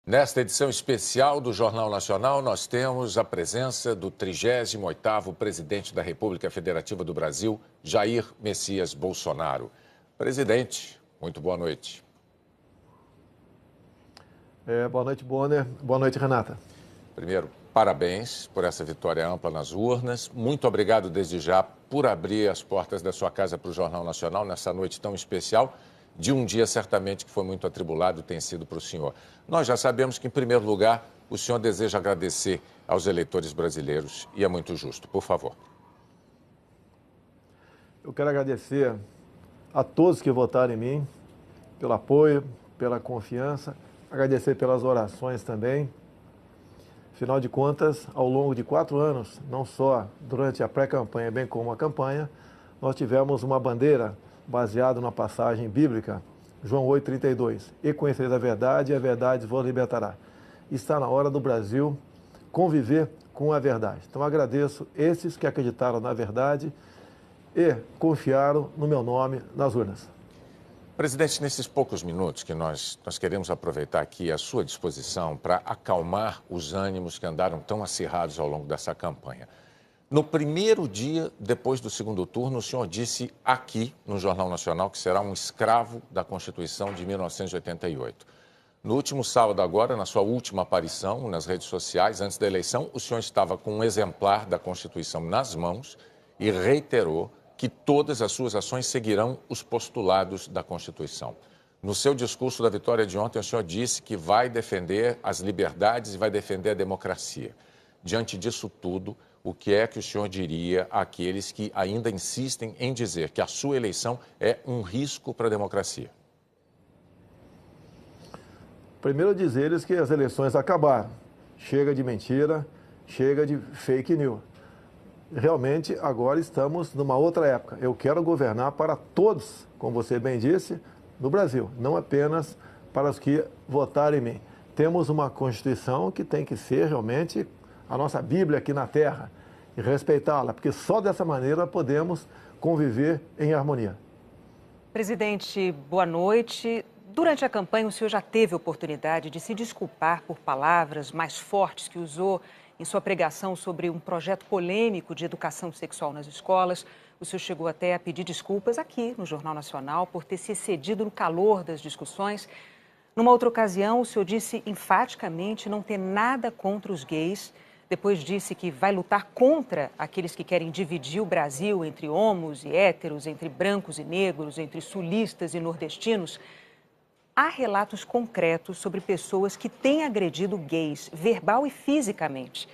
Nesta edição especial do Jornal Nacional, nós temos a presença do 38º presidente da República Federativa do Brasil, Jair Messias Bolsonaro. Presidente, muito boa noite. Boa noite, Bonner. Boa noite, Renata. Primeiro, parabéns por essa vitória ampla nas urnas. Muito obrigado desde já por abrir as portas da sua casa para o Jornal Nacional nessa noite tão especial, de um dia certamente que foi muito atribulado e tem sido para o senhor. Nós já sabemos que, em primeiro lugar, o senhor deseja agradecer aos eleitores brasileiros e é muito justo. Por favor. Eu quero agradecer a todos que votaram em mim, pelo apoio, pela confiança, agradecer pelas orações também. Afinal de contas, ao longo de 4 anos, não só durante a pré-campanha, bem como a campanha, nós tivemos uma bandeira baseada na passagem bíblica, João 8,32. E conhecereis a verdade, e a verdade vos libertará. Está na hora do Brasil conviver com a verdade. Então agradeço esses que acreditaram na verdade e confiaram no meu nome nas urnas. Presidente, nesses poucos minutos que nós queremos aproveitar aqui à sua disposição para acalmar os ânimos que andaram tão acirrados ao longo dessa campanha. No primeiro dia, depois do segundo turno, o senhor disse aqui no Jornal Nacional que será um escravo da Constituição de 1988. No último sábado agora, na sua última aparição nas redes sociais, antes da eleição, o senhor estava com um exemplar da Constituição nas mãos e reiterou que todas as suas ações seguirão os postulados da Constituição. No seu discurso da vitória de ontem, o senhor disse que vai defender as liberdades e vai defender a democracia. Diante disso tudo, o que é que o senhor diria àqueles que ainda insistem em dizer que a sua eleição é um risco para a democracia? Primeiro, dizer-lhes que as eleições acabaram. Chega de mentira, chega de fake news. Realmente, agora estamos numa outra época. Eu quero governar para todos, como você bem disse, no Brasil, não apenas para os que votaram em mim. Temos uma Constituição que tem que ser realmente a nossa Bíblia aqui na Terra e respeitá-la, porque só dessa maneira podemos conviver em harmonia. Presidente, boa noite. Durante a campanha, o senhor já teve oportunidade de se desculpar por palavras mais fortes que usou em sua pregação sobre um projeto polêmico de educação sexual nas escolas. O senhor chegou até a pedir desculpas aqui no Jornal Nacional por ter se excedido no calor das discussões. Numa outra ocasião, o senhor disse enfaticamente não ter nada contra os gays. Depois disse que vai lutar contra aqueles que querem dividir o Brasil entre homos e héteros, entre brancos e negros, entre sulistas e nordestinos. Há relatos concretos sobre pessoas que têm agredido gays, verbal e fisicamente.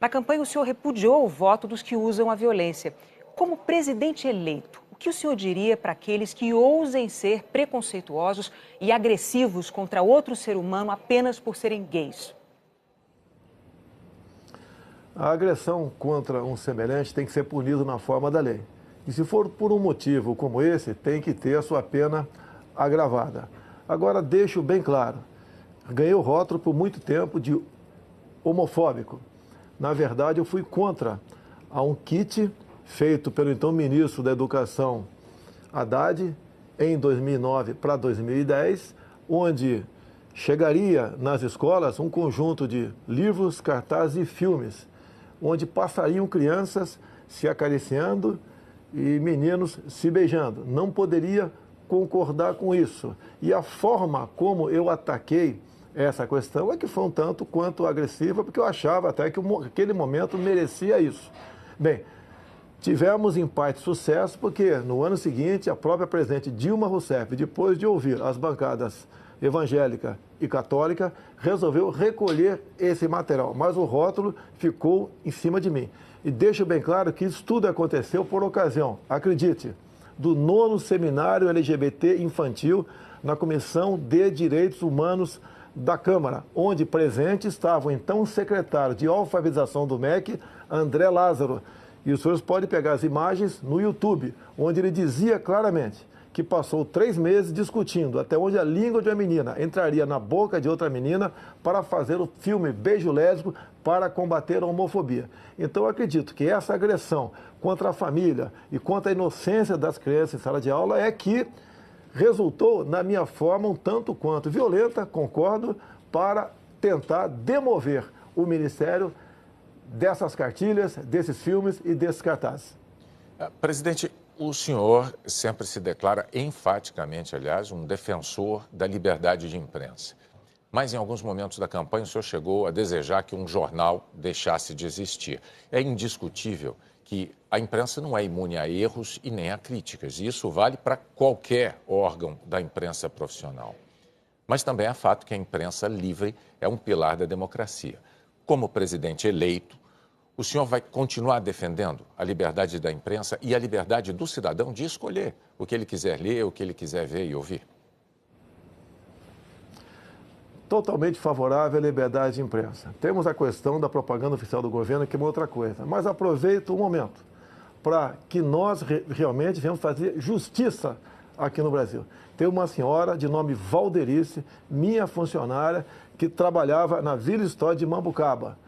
Na campanha, o senhor repudiou o voto dos que usam a violência. Como presidente eleito, o que o senhor diria para aqueles que ousem ser preconceituosos e agressivos contra outro ser humano apenas por serem gays? A agressão contra um semelhante tem que ser punida na forma da lei. E se for por um motivo como esse, tem que ter a sua pena agravada. Agora, deixo bem claro, ganhei o rótulo por muito tempo de homofóbico. Na verdade, eu fui contra um kit feito pelo então ministro da Educação, Haddad, em 2009 para 2010, onde chegaria nas escolas um conjunto de livros, cartazes e filmes, onde passariam crianças se acariciando e meninos se beijando. Não poderia concordar com isso. E a forma como eu ataquei essa questão é que foi um tanto quanto agressiva, porque eu achava até que aquele momento merecia isso. Bem, tivemos em parte sucesso, porque no ano seguinte a própria presidente Dilma Rousseff, depois de ouvir as bancadas evangélica e católica, resolveu recolher esse material, mas o rótulo ficou em cima de mim. E deixo bem claro que isso tudo aconteceu por ocasião, acredite, do 9º Seminário LGBT Infantil na Comissão de Direitos Humanos da Câmara, onde presente estava o então secretário de alfabetização do MEC, André Lázaro. E os senhores podem pegar as imagens no YouTube, onde ele dizia claramente que passou 3 meses discutindo até onde a língua de uma menina entraria na boca de outra menina para fazer o filme Beijo Lésbico para combater a homofobia. Então, eu acredito que essa agressão contra a família e contra a inocência das crianças em sala de aula é que resultou, na minha forma, um tanto quanto violenta, concordo, para tentar demover o Ministério dessas cartilhas, desses filmes e desses cartazes. Presidente, o senhor sempre se declara enfaticamente, aliás, um defensor da liberdade de imprensa. Mas em alguns momentos da campanha o senhor chegou a desejar que um jornal deixasse de existir. É indiscutível que a imprensa não é imune a erros e nem a críticas. E isso vale para qualquer órgão da imprensa profissional. Mas também é fato que a imprensa livre é um pilar da democracia. Como presidente eleito, o senhor vai continuar defendendo a liberdade da imprensa e a liberdade do cidadão de escolher o que ele quiser ler, o que ele quiser ver e ouvir? Totalmente favorável à liberdade de imprensa. Temos a questão da propaganda oficial do governo, que é uma outra coisa. Mas aproveito o momento para que nós realmente venhamos fazer justiça aqui no Brasil. Tem uma senhora de nome Valderice, minha funcionária, que trabalhava na Vila História de Mambucaba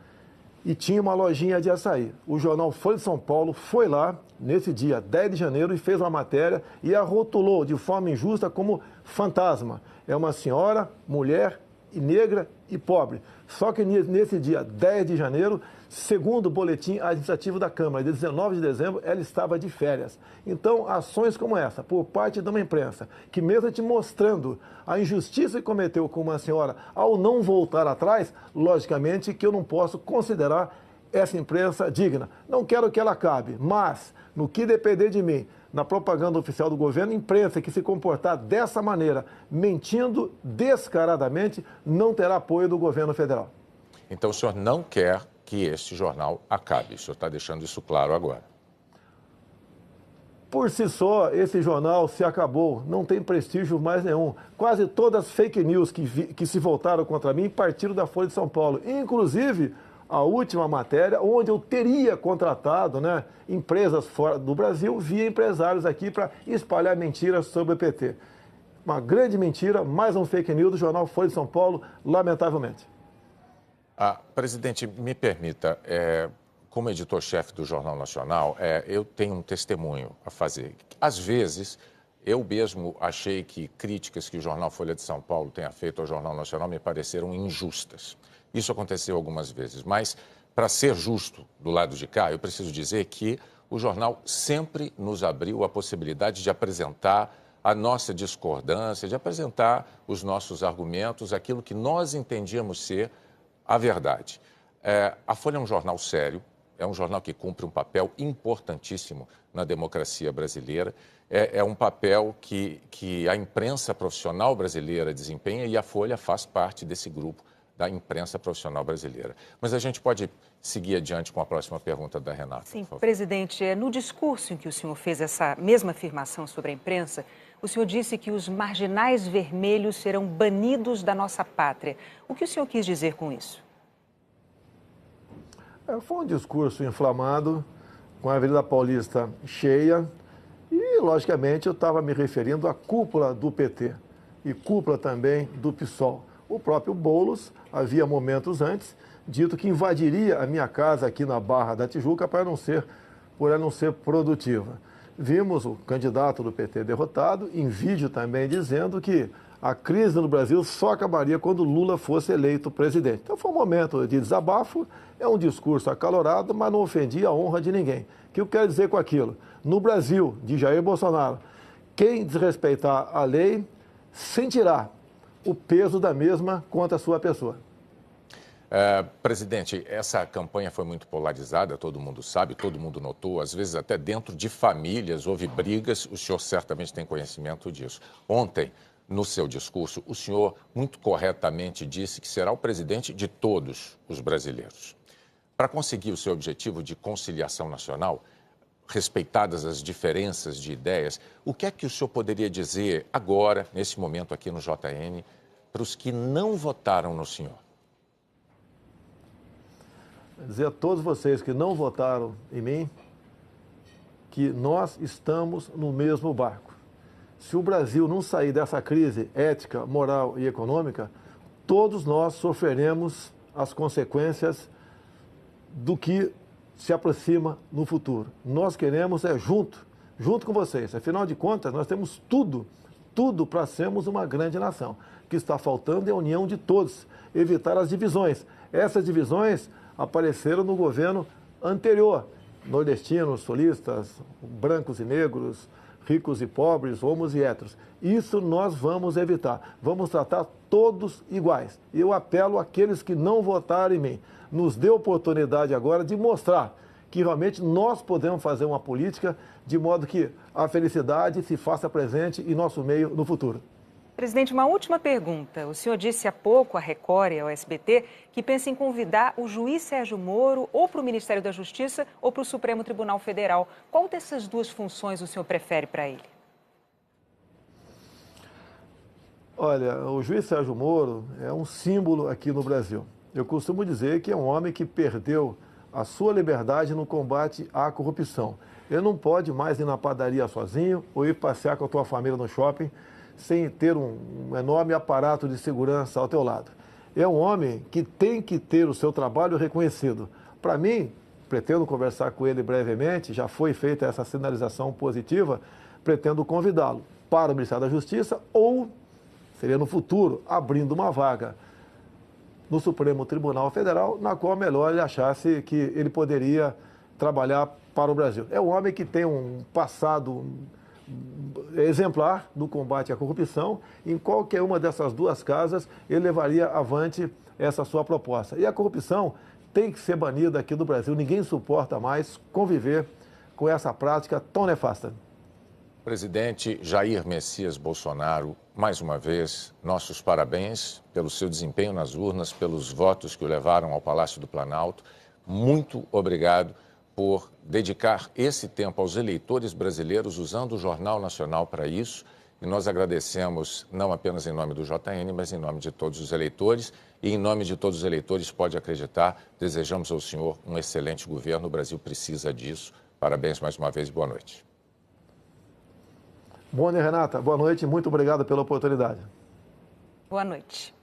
e tinha uma lojinha de açaí. O jornal Folha de São Paulo foi lá nesse dia 10 de janeiro e fez uma matéria e a rotulou de forma injusta como fantasma. É uma senhora, mulher, e negra e pobre. Só que nesse dia 10 de janeiro, segundo o boletim administrativo da Câmara, de 19 de dezembro, ela estava de férias. Então, ações como essa, por parte de uma imprensa, que mesmo te mostrando a injustiça que cometeu com uma senhora ao não voltar atrás, logicamente que eu não posso considerar essa imprensa digna. Não quero que ela acabe, mas, no que depender de mim, na propaganda oficial do governo, imprensa que se comportar dessa maneira, mentindo descaradamente, não terá apoio do governo federal. Então o senhor não quer que este jornal acabe. O senhor está deixando isso claro agora. Por si só, esse jornal se acabou, não tem prestígio mais nenhum. Quase todas as fake news que se voltaram contra mim partiram da Folha de São Paulo, inclusive a última matéria, onde eu teria contratado empresas fora do Brasil via empresários aqui para espalhar mentiras sobre o PT. Uma grande mentira, mais um fake news do jornal Folha de São Paulo, lamentavelmente. Presidente, me permita, como editor-chefe do Jornal Nacional, eu tenho um testemunho a fazer. Às vezes, eu mesmo achei que críticas que o jornal Folha de São Paulo tenha feito ao Jornal Nacional me pareceram injustas. Isso aconteceu algumas vezes, mas, para ser justo do lado de cá, eu preciso dizer que o jornal sempre nos abriu a possibilidade de apresentar a nossa discordância, de apresentar os nossos argumentos, aquilo que nós entendíamos ser a verdade. A Folha é um jornal sério, é um jornal que cumpre um papel importantíssimo na democracia brasileira, é um papel que a imprensa profissional brasileira desempenha e a Folha faz parte desse grupo da imprensa profissional brasileira. Mas a gente pode seguir adiante com a próxima pergunta da Renata. Sim, presidente, no discurso em que o senhor fez essa mesma afirmação sobre a imprensa, o senhor disse que os marginais vermelhos serão banidos da nossa pátria. O que o senhor quis dizer com isso? Foi um discurso inflamado, com a Avenida Paulista cheia, e, logicamente, eu estava me referindo à cúpula do PT e cúpula também do PSOL. O próprio Boulos, havia momentos antes, dito que invadiria a minha casa aqui na Barra da Tijuca por ela não ser produtiva. Vimos o candidato do PT derrotado, em vídeo também dizendo que a crise no Brasil só acabaria quando Lula fosse eleito presidente. Então foi um momento de desabafo, é um discurso acalorado, mas não ofendia a honra de ninguém. O que eu quero dizer com aquilo? No Brasil, de Jair Bolsonaro, quem desrespeitar a lei sentirá o peso da mesma contra a sua pessoa. Presidente, essa campanha foi muito polarizada, todo mundo sabe, todo mundo notou, às vezes até dentro de famílias houve brigas, o senhor certamente tem conhecimento disso. Ontem, no seu discurso, o senhor muito corretamente disse que será o presidente de todos os brasileiros. Para conseguir o seu objetivo de conciliação nacional, respeitadas as diferenças de ideias, o que é que o senhor poderia dizer agora, nesse momento aqui no JN, para os que não votaram no senhor? Dizer a todos vocês que não votaram em mim que nós estamos no mesmo barco. Se o Brasil não sair dessa crise ética, moral e econômica, todos nós sofreremos as consequências do que se aproxima no futuro. Nós queremos junto com vocês. Afinal de contas, nós temos tudo tudo para sermos uma grande nação. O que está faltando é a união de todos, evitar as divisões. Essas divisões apareceram no governo anterior. Nordestinos, sulistas, brancos e negros, ricos e pobres, homos e héteros. Isso nós vamos evitar. Vamos tratar todos iguais. E eu apelo àqueles que não votaram em mim. Nos dê oportunidade agora de mostrar que realmente nós podemos fazer uma política de modo que a felicidade se faça presente em nosso meio no futuro. Presidente, uma última pergunta. O senhor disse há pouco à Record e ao SBT que pensa em convidar o juiz Sérgio Moro ou para o Ministério da Justiça ou para o Supremo Tribunal Federal. Qual dessas duas funções o senhor prefere para ele? Olha, o juiz Sérgio Moro é um símbolo aqui no Brasil. Eu costumo dizer que é um homem que perdeu a sua liberdade no combate à corrupção. Ele não pode mais ir na padaria sozinho ou ir passear com a tua família no shopping sem ter um enorme aparato de segurança ao teu lado. É um homem que tem que ter o seu trabalho reconhecido. Para mim, pretendo conversar com ele brevemente, já foi feita essa sinalização positiva, pretendo convidá-lo para o Ministério da Justiça ou, seria no futuro, abrindo uma vaga no Supremo Tribunal Federal, na qual melhor ele achasse que ele poderia trabalhar para o Brasil. É um homem que tem um passado exemplar no combate à corrupção. Em qualquer uma dessas duas casas, ele levaria avante essa sua proposta. E a corrupção tem que ser banida aqui do Brasil. Ninguém suporta mais conviver com essa prática tão nefasta. Presidente Jair Messias Bolsonaro, mais uma vez, nossos parabéns pelo seu desempenho nas urnas, pelos votos que o levaram ao Palácio do Planalto. Muito obrigado por dedicar esse tempo aos eleitores brasileiros, usando o Jornal Nacional para isso. E nós agradecemos, não apenas em nome do JN, mas em nome de todos os eleitores. E em nome de todos os eleitores, pode acreditar, desejamos ao senhor um excelente governo. O Brasil precisa disso. Parabéns mais uma vez e boa noite. Bom, Renata, boa noite e muito obrigado pela oportunidade. Boa noite.